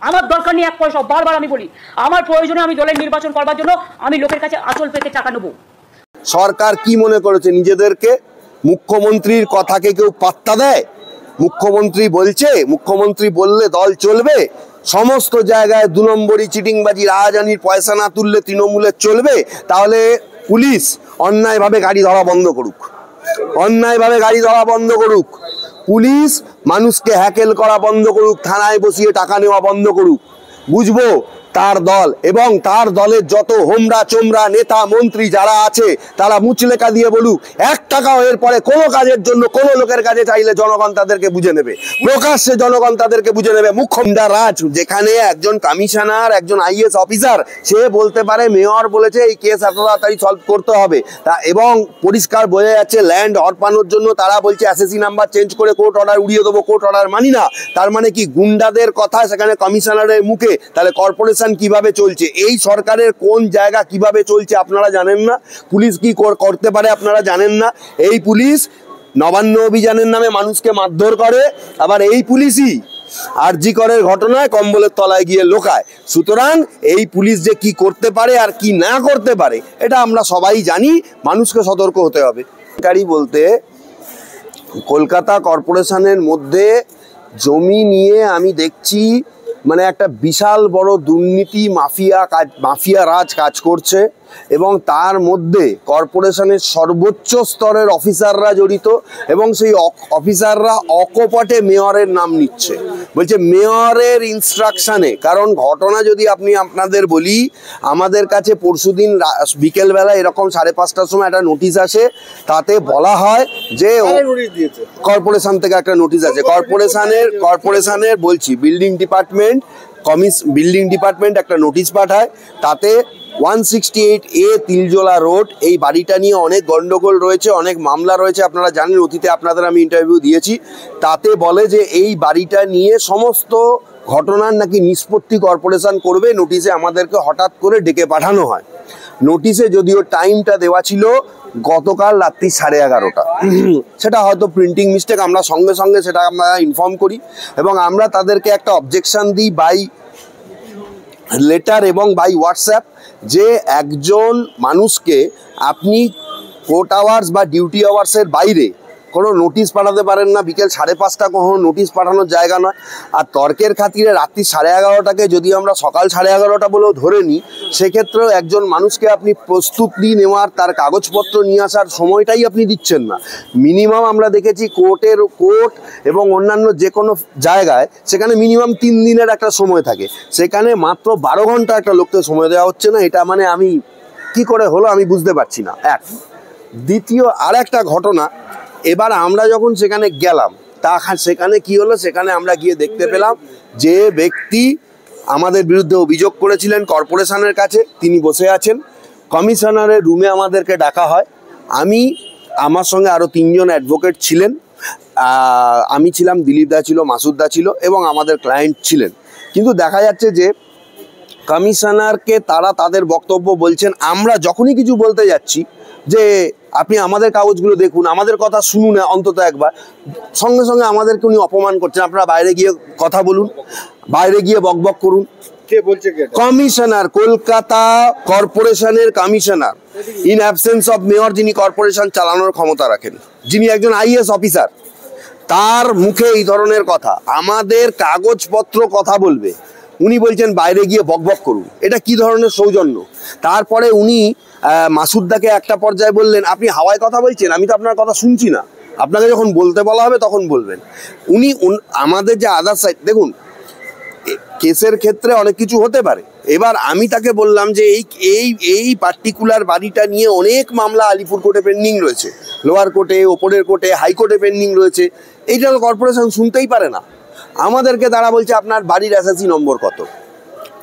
আমার দরকার নেই এক পয়সা। বারবার আমি বলি, আমার প্রয়োজনে আমি দলের নির্বাচন করবার জন্য আমি লোকের কাছে আঁচল পেতে টাকা নেবো। সরকার কি মনে করেছে নিজেদেরকে? মুখ্যমন্ত্রীর কথাকে কেউ পাত্তা দেয়? মুখ্যমন্ত্রী বলছে, মুখ্যমন্ত্রী বললে দল চলবে? সমস্ত জায়গায় 2 নম্বরি চিটিংবাজি, রাহাজানির পয়সা না তুললে তৃণমূলের চলবে? তাহলে পুলিশ অন্যায়ভাবে গাড়ি ধরা বন্ধ করুক, অন্যায়ভাবে গাড়ি ধরা বন্ধ করুক, পুলিশ মানুষকে হ্যাকেল করা বন্ধ করুক, থানায় বসিয়ে টাকা নেওয়া বন্ধ করুক। বুঝবো তার দল এবং তার দলের যত হোমরা চোমরা নেতা মন্ত্রী যারা আছে তারা মুচলেকা দিয়ে বলুক, 1 টাকাও এরপরে কোনো কাজের জন্য কোনো লোকের কাছে চাইলে জনগণ তাদেরকে বুঝে নেবে, প্রকাশ্যে জনগণ তাদেরকে বুঝে নেবে। মুখ্যমন্ত্রী রাজ, যেখানে একজন কমিশনার, একজন আইএস অফিসার, সে বলতে পারে মেয়র বলেছে এই কেস এত তাড়াতাড়ি সলভ করতে হবে, তা এবং পরিষ্কার বোঝা যাচ্ছে ল্যান্ড হরপানোর জন্য তারা বলছে এসএসসি নাম্বার চেঞ্জ করে কোর্ট অর্ডার উড়িয়ে দেবো, কোর্ট অর্ডার মানি না। তার মানে কি গুন্ডাদের কথা সেখানে কমিশনারের মুখে? তাহলে কর্পোরেশন কিভাবে চলছে, এই সরকারের কোন জায়গা কিভাবে চলছে আপনারা জানেন না? পুলিশ কি করতে পারে আপনারা জানেন না? এই পুলিশ নবান্ন অভিযানের নামে মানুষকে মারধর করে, আবার এই পুলিশই আরজি করের ঘটনায় কম্বলের তলায় গিয়ে লোকায়। সুতরাং এই পুলিশ যে কি করতে পারে আর কি না করতে পারে এটা আমরা সবাই জানি, মানুষকে সতর্ক হতে হবে। গাড়ি বলতে কলকাতা কর্পোরেশনের মধ্যে জমি নিয়ে আমি দেখছি মানে একটা বিশাল বড় দুর্নীতি মাফিয়া রাজ কাজ করছে এবং তার মধ্যে কর্পোরেশনের সর্বোচ্চ স্তরের অফিসাররা জড়িত এবং সেই অফিসাররা অকপটে মেয়রের নাম নিচ্ছে, বলছে মেয়রের ইনস্ট্রাকশানে। কারণ ঘটনা যদি আপনাদের বলি, আমাদের কাছে পরশুদিন বিকেলবেলা এরকম 5:30টার সময় একটা নোটিশ আসে, তাতে বলা হয় যে কর্পোরেশন থেকে একটা নোটিশ আছে, কর্পোরেশনের বলছি বিল্ডিং ডিপার্টমেন্ট একটা নোটিশ পাঠায়, তাতে 168A তিলজোলা রোড এই বাড়িটা নিয়ে অনেক গন্ডগোল রয়েছে, অনেক মামলা রয়েছে, আপনারা জানেন, অতীতে আপনাদের আমি ইন্টারভিউ দিয়েছি। তাতে বলে যে এই বাড়িটা নিয়ে সমস্ত ঘটনার নাকি নিষ্পত্তি কর্পোরেশন করবে। নোটিশে আমাদেরকে হঠাৎ করে ডেকে পাঠানো হয়। নোটিশে যদিও টাইমটা দেওয়া ছিল গতকাল রাত্রি 11:30, সেটা হয়তো প্রিন্টিং মিস্টেক, আমরা সঙ্গে সঙ্গে সেটা আমরা ইনফর্ম করি এবং আমরা তাদেরকে একটা অবজেকশন দিই বাই লেটার এবং বাই হোয়াটসঅ্যাপ, যে একজন মানুষকে আপনি কোর্ট আওয়ার্স বা ডিউটি আওয়ার্সের বাইরে কোনো নোটিশ পাঠাতে পারেন না। বিকেল 5:30 কোনো নোটিশ পাঠানোর জায়গা নয়। আর তর্কের খাতিরে রাত্রি 11:30টাকে যদি আমরা সকাল 11:30 বলেও ধরে নিই, সেক্ষেত্রেও একজন মানুষকে আপনি প্রস্তুতি নেওয়ার, তার কাগজপত্র নিয়ে আসার সময়টাই আপনি দিচ্ছেন না। মিনিমাম আমরা দেখেছি কোর্ট এবং অন্যান্য যে কোনো জায়গায় সেখানে মিনিমাম 3 দিনের একটা সময় থাকে, সেখানে মাত্র 12 ঘন্টা একটা লোককে সময় দেওয়া হচ্ছে না। এটা মানে আমি কি করে হলো আমি বুঝতে পারছি না। দ্বিতীয় আর একটা ঘটনা, এবার আমরা যখন সেখানে গেলাম সেখানে কি হলো, সেখানে আমরা গিয়ে দেখতে পেলাম যে ব্যক্তি আমাদের বিরুদ্ধে অভিযোগ করেছিলেন কর্পোরেশনের কাছে, তিনি বসে আছেন। কমিশনারের রুমে আমাদেরকে ডাকা হয়, আমার সঙ্গে আরও 3 জন অ্যাডভোকেট ছিলেন, আমি ছিলাম, দিলীপ দা ছিল, মাসুদ দা ছিল এবং আমাদের ক্লায়েন্ট ছিলেন। কিন্তু দেখা যাচ্ছে যে কমিশনারকে তারা তাদের বক্তব্য বলছেন, আমরা যখনই কিছু বলতে যাচ্ছি যে আপনি আমাদের কাগজগুলো দেখুন, আমাদের কথা শুনুন অন্তত একবার, সঙ্গে সঙ্গে আমাদেরকে উনি অপমান করছেন, আপনারা বাইরে গিয়ে কথা বলুন, বাইরে গিয়ে বকবক করুন। কে বলছে? কমিশনার, কলকাতা কর্পোরেশনের commissioner, in absence of mayor, যিনি কর্পোরেশন চালানোর ক্ষমতা রাখেন, যিনি একজন আইএস অফিসার, তার মুখে এই ধরনের কথা, আমাদের কাগজপত্র কথা বলবে, উনি বলছেন বাইরে গিয়ে বকবক করুন। এটা কি ধরনের সৌজন্য? তারপরে উনি মাসুদদাকে একটা পর্যায়ে বললেন, আপনি হাওয়ায় কথা বলছেন, আমি তো আপনার কথা শুনছি না, আপনাকে যখন বলতে বলা হবে তখন বলবেন। উনি আমাদের যে আদার সাইড, দেখুন কেসের ক্ষেত্রে অনেক কিছু হতে পারে। এবার আমি তাকে বললাম যে এই পার্টিকুলার বাড়িটা নিয়ে অনেক মামলা আলিপুর কোর্টে পেন্ডিং রয়েছে, লোয়ার কোর্টে, ওপরের কোর্টে, হাইকোর্টে পেন্ডিং রয়েছে, এইটা তো কর্পোরেশন শুনতেই পারে না। আমাদেরকে তারা বলছে আপনার বাড়ির এসএসসি নম্বর কত?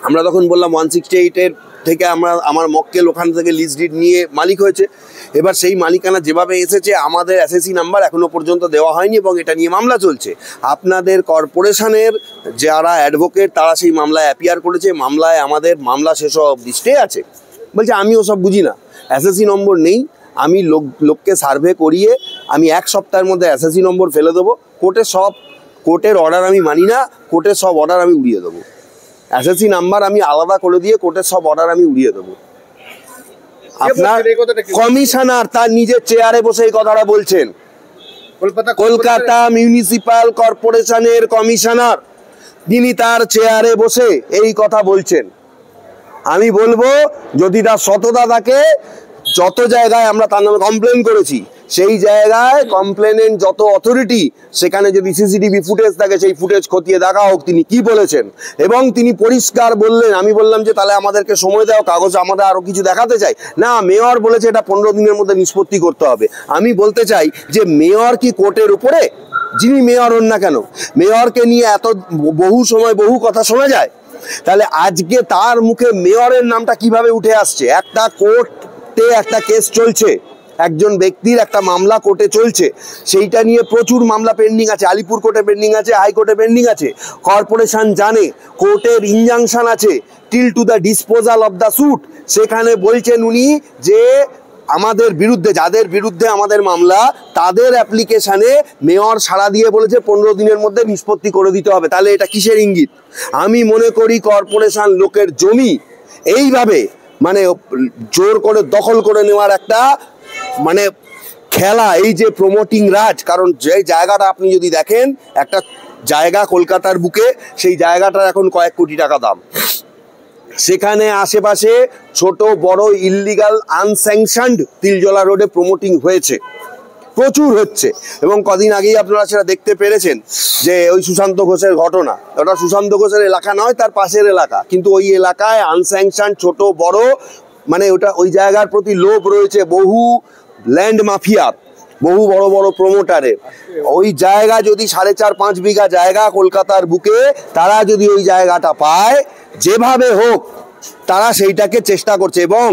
আমরা তখন বললাম 168-এর থেকে আমার মক্কেল ওখান থেকে লিস্ট ডিড নিয়ে মালিক হয়েছে। এবার সেই মালিকানা যেভাবে এসেছে আমাদের এসএসসি নাম্বার এখনো পর্যন্ত দেওয়া হয়নি এবং এটা নিয়ে মামলা চলছে। আপনাদের কর্পোরেশনের যারা অ্যাডভোকেট তারা সেই মামলায় অ্যাপিয়ার করেছে, মামলায় আমাদের মামলা শেষ অবধি স্টে আছে। বলছে আমি ওসব বুঝি না, এসএসসি নম্বর নেই, আমি লোককে সার্ভে করিয়ে আমি 1 সপ্তাহের মধ্যে এসএসসি নম্বর ফেলে দেবো, কোর্টের অর্ডার আমি মানি না, কোর্টের সব অর্ডার আমি উড়িয়ে দেবো। এসএসসি নাম্বার আমি আলাদা করে দিয়ে কোর্টের সব অর্ডার আমি উড়িয়ে দেবো। আপনার কমিশনার তার নিজের চেয়ারে বসে এই কথাটা বলছেন, কলকাতা মিউনিসিপাল কর্পোরেশনের কমিশনার তিনি তার চেয়ারে বসে এই কথা বলছেন। আমি বলবো যদি তার সততা থাকে, যত জায়গায় আমরা তার নামে কমপ্লেন করেছি সেই জায়গায় কমপ্লেনেন্ট যত অথরিটি, সেখানে যদি সিসিটিভি ফুটেজ থাকে সেই ফুটেজ খতিয়ে দেখা হোক তিনি কি বলেছেন। এবং তিনি পরিষ্কার বললেন, আমি বললাম যে তাহলে আমাদেরকে সময় দাও, কাগজ আমাদের আরো কিছু দেখাতে চাই। না, মেয়র বলেছে এটা 15 দিনের মধ্যে নিষ্পত্তি করতে হবে। আমি বলতে চাই যে মেয়র কি কোর্টের উপরে? যিনি মেয়র হন না কেন, মেয়রকে নিয়ে এত বহু সময় বহু কথা শোনা যায়, তাহলে আজকে তার মুখে মেয়রের নামটা কিভাবে উঠে আসছে? একটা কোর্টে একটা কেস চলছে, একজন ব্যক্তির একটা মামলা কোর্টে চলছে, সেইটা নিয়ে প্রচুর মামলা পেন্ডিং আছে, আলিপুর কোর্টে পেন্ডিং আছে, হাইকোর্টে পেন্ডিং আছে। কর্পোরেশন জানে কোর্টের ইনজাংশন আছে till to the disposal of the suit. সেখানে বলছেন উনি যে আমাদের বিরুদ্ধে, যাদের বিরুদ্ধে আমাদের মামলা, তাদের অ্যাপ্লিকেশনে মেয়র সাড়া দিয়ে বলেছে 15 দিনের মধ্যে নিষ্পত্তি করে দিতে হবে। তাহলে এটা কিসের ইঙ্গিত? আমি মনে করি কর্পোরেশন লোকের জমি এইভাবে মানে জোর করে দখল করে নেওয়ার একটা মানে খেলা, এই যে প্রমোটিং রাজ। কারণ যে জায়গাটা আপনি যদি দেখেন, একটা জায়গা কলকাতার বুকে, সেই জায়গাটার এখন কয়েক কোটি টাকা দাম। সেখানে আশেপাশে ছোট বড় ইললিগাল আনস্যাংশনড তিলজলা রোডে প্রমোটিং হয়েছে, প্রচুর হচ্ছে। এবং কদিন আগেই আপনারা সেটা দেখতে পেরেছেন যে ওই সুশান্ত ঘোষের ঘটনা, ওটা সুশান্ত ঘোষের এলাকা নয়, তার পাশের এলাকা, কিন্তু ওই এলাকায় আনস্যাংশন ছোট বড় মানে ওটা ওই জায়গার প্রতি লোভ রয়েছে বহু ল্যান্ড মাফিয়ার, বহু বড় বড় প্রমোটারের। ওই জায়গা যদি 4.5-5 বিঘা জায়গা কলকাতার বুকে, তারা যদি ওই জায়গাটা পায়, যেভাবে হোক তারা সেইটাকে চেষ্টা করছে। এবং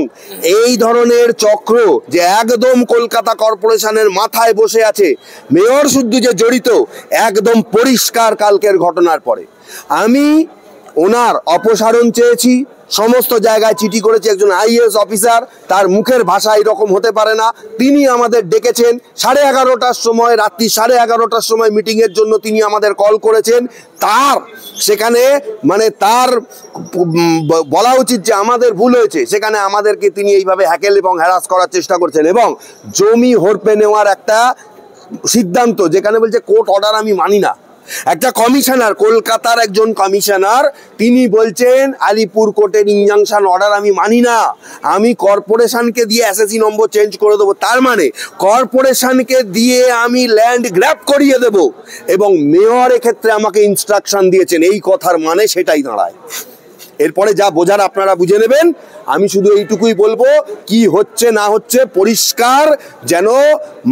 এই ধরনের চক্র যে একদম কলকাতা কর্পোরেশনের মাথায় বসে আছে, মেয়র শুদ্ধ যে জড়িত, একদম পরিষ্কার কালকের ঘটনার পরে। আমি ওনার অপসারণ চেয়েছি, সমস্ত জায়গায় চিঠি করেছে। একজন আইএএস অফিসার, তার মুখের ভাষা এরকম হতে পারে না। তিনি আমাদের ডেকেছেন 11:30টার সময়, রাত্রি 11:30টার সময় মিটিংয়ের জন্য তিনি আমাদের কল করেছেন। তার সেখানে মানে তার বলা উচিত যে আমাদের ভুল হয়েছে, সেখানে আমাদেরকে তিনি এইভাবে হ্যাকেল এবং হ্যারাস করার চেষ্টা করছেন। এবং জমি হড়পে নেওয়ার একটা সিদ্ধান্ত, যেখানে বলছে কোর্ট অর্ডার আমি মানি না। একটা কমিশনার, কলকাতার একজন কমিশনার, তিনি বলছেন আলিপুর কোর্টের ইনজাংশন অর্ডার আমি মানি না, আমি কর্পোরেশনকে দিয়ে এসএসসি নম্বর চেঞ্জ করে দেবো। তার মানে কর্পোরেশনকে দিয়ে আমি ল্যান্ড গ্র্যাব করিয়ে দেব। এবং মেয়র এক্ষেত্রে আমাকে ইনস্ট্রাকশন দিয়েছেন, এই কথার মানে সেটাই দাঁড়ায়। এরপরে যা বোঝার আপনারা বুঝে নেবেন। আমি শুধু এইটুকুই বলবো, কি হচ্ছে না হচ্ছে পরিষ্কার যেন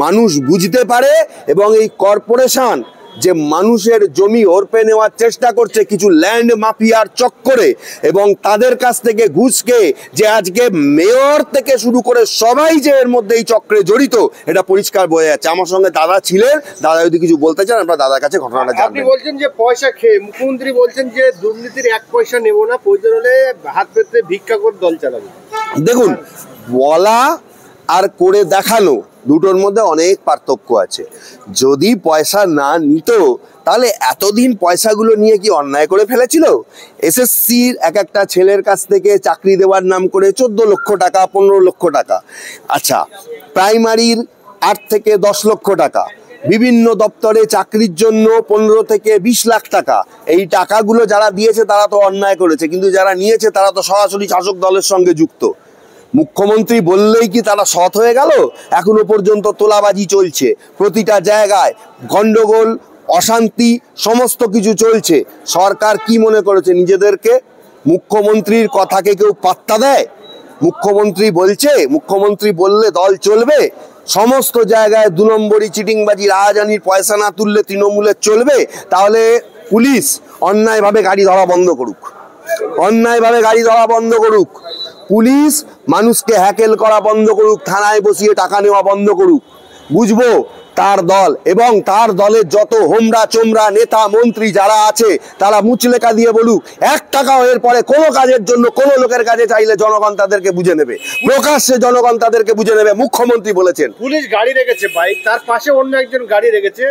মানুষ বুঝতে পারে। এবং এই কর্পোরেশন যে মানুষের জমি হড়পে নেওয়ার চেষ্টা করছে কিছু ল্যান্ড মাফিয়ার চক্করে, এবং তাদের কাছ থেকে ঘুষকে, যে আজকে মেয়র থেকে শুরু করে সবাই যে এর মধ্যে এই চক্রে জড়িত, এটা পরিষ্কার বোঝা যাচ্ছে। আমার সঙ্গে দাদা ছিলেন, দাদা যদি কিছু বলতে চান আমরা দাদার কাছে ঘটনাটা জানবেন। আপনি বলছেন যে পয়সা খেয়ে, মুখ্যমন্ত্রী বলছেন যে দুর্নীতির 1 পয়সা নেব না, প্রয়োজন হলে হাত পেতে ভিক্ষা করে দল চালাবো। দেখুন, বলা আর করে দেখানো দুটোর মধ্যে অনেক পার্থক্য আছে। যদি পয়সা না নিত, তাহলে এতদিন পয়সাগুলো নিয়ে কি অন্যায় করে ফেলেছিল? এসএসসির একটা ছেলের কাছ থেকে চাকরি দেওয়ার নাম করে 14 লক্ষ টাকা, 15 লক্ষ টাকা, আচ্ছা প্রাইমারির 8 থেকে 10 লক্ষ টাকা, বিভিন্ন দপ্তরে চাকরির জন্য 15 থেকে 20 লাখ টাকা। এই টাকাগুলো যারা দিয়েছে তারা তো অন্যায় করেছে, কিন্তু যারা নিয়েছে তারা তো সরাসরি শাসক দলের সঙ্গে যুক্ত। মুখ্যমন্ত্রী বললেই কি তারা সৎ হয়ে গেল? এখনো পর্যন্ত তোলাবাজি চলছে, প্রতিটা জায়গায় গন্ডগোল, অশান্তি, সমস্ত কিছু চলছে। সরকার কি মনে করেছে নিজেদেরকে? মুখ্যমন্ত্রীর কথাকে কেউ পাত্তা দেয়? মুখ্যমন্ত্রী বলছে, মুখ্যমন্ত্রী বললে দল চলবে? সমস্ত জায়গায় 2 নম্বরি চিটিংবাজি, রাহাজানির পয়সা না তুললে তৃণমূলের চলবে? তাহলে পুলিশ অন্যায়ভাবে গাড়ি ধরা বন্ধ করুক, অন্যায়ভাবে গাড়ি ধরা বন্ধ করুক। পুলিশ মানুষকে হ্যাকেল করা বন্ধ করুক, থানায় বসিয়ে টাকা নেওয়া বন্ধ করুক। বুঝবো তার দল এবং তার দলের যত হোমরা চোমরা নেতা মন্ত্রী যারা আছে তারা মুচলেখা দিয়ে বলুক, 1 টাকাও এরপরে কোনো কাজের জন্য কোনো লোকের কাছে চাইলে জনগণ তাদেরকে বুঝে নেবে, প্রকাশ্যে জনগণ তাদেরকে বুঝে নেবে। মুখ্যমন্ত্রী বলেছেন। পুলিশ গাড়ি রেখেছে বাইক, তার পাশে অন্য একজন গাড়ি রেখেছে,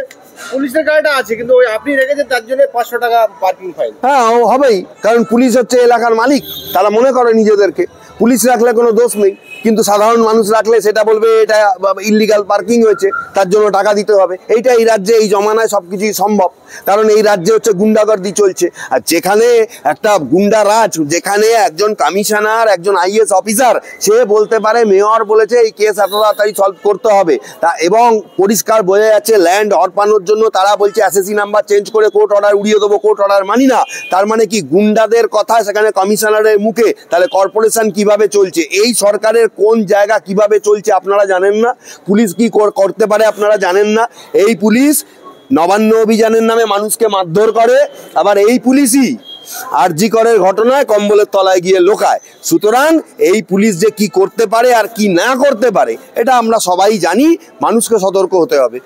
পুলিশের গাড়িটা আছে কিন্তু ওই আপনি রেখেছেন তার জন্য 500 টাকা পার্কিং ফাইন। হ্যাঁ হবেই, কারণ পুলিশ হচ্ছে এলাকার মালিক, তারা মনে করে নিজেদেরকে। পুলিশ রাখলে কোনো দোষ নেই, কিন্তু সাধারণ মানুষ রাখলে সেটা বলবে এটা ইল্লিগাল পার্কিং হয়েছে, তার জন্য টাকা দিতে হবে। এইটা এই রাজ্যে এই জমানায় সবকিছুই সম্ভব, কারণ এই রাজ্যে হচ্ছে গুন্ডাগর্দি চলছে। আর যেখানে একটা গুন্ডা রাজ, যেখানে একজন কমিশনার একজন আইএস অফিসার সে বলতে পারে মেয়র বলেছে এই কেস এত তাড়াতাড়ি সলভ করতে হবে, তা এবং পরিষ্কার বোঝা যাচ্ছে ল্যান্ড হরপানোর জন্য তারা বলছে এসএসসি নাম্বার চেঞ্জ করে কোর্ট অর্ডার উড়িয়ে দেবো, কোর্ট অর্ডার মানি না। তার মানে কি গুন্ডাদের কথা সেখানে কমিশনারের মুখে, তাহলে কর্পোরেশন কিভাবে চলছে, এই সরকারের কোন জায়গা কিভাবে চলছে আপনারা জানেন না? পুলিশ কি করতে পারে আপনারা জানেন না? এই পুলিশ নবান্ন অভিযানের নামে মানুষকে মারধর করে, আবার এই পুলিশই আরজি করের ঘটনায় কম্বলের তলায় গিয়ে লোকায়। সুতরাং এই পুলিশ যে কি করতে পারে আর কি না করতে পারে এটা আমরা সবাই জানি, মানুষকে সতর্ক হতে হবে।